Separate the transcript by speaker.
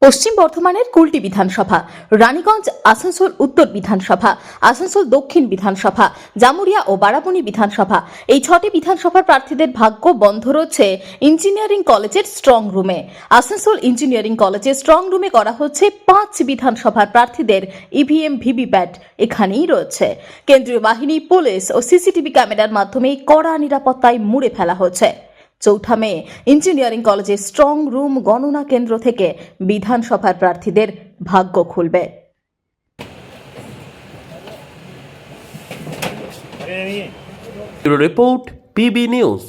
Speaker 1: পশ্চিম বর্ধমানের কুলটি বিধানসভা, রানীগঞ্জ আসানসোল উত্তর বিধানসভা, আসানসোল দক্ষিণ বিধানসভা, জামুরিয়া ও বারাবণী বিধানসভা, এই 6টি বিধানসভার প্রার্থীদের ভাগ্য বন্ধ রয়েছে ইঞ্জিনিয়ারিং কলেজের স্ট্রং রুমে। আসানসোল ইঞ্জিনিয়ারিং কলেজের স্ট্রং রুমে করা হচ্ছে 5 বিধানসভার প্রার্থীদের ইভিএম ভিভিপ্যাট। এখানেই রয়েছে কেন্দ্রীয় বাহিনী, পুলিশ ও সিসিটিভি ক্যামেরার মাধ্যমে কড়া নিরাপত্তায় মুড়ে ফেলা হচ্ছে। 4 মে ইঞ্জিনিয়ারিং কলেজের স্ট্রং রুম গণনা কেন্দ্র থেকে বিধানসভার প্রার্থীদের ভাগ্য খুলবে।
Speaker 2: Report PB news.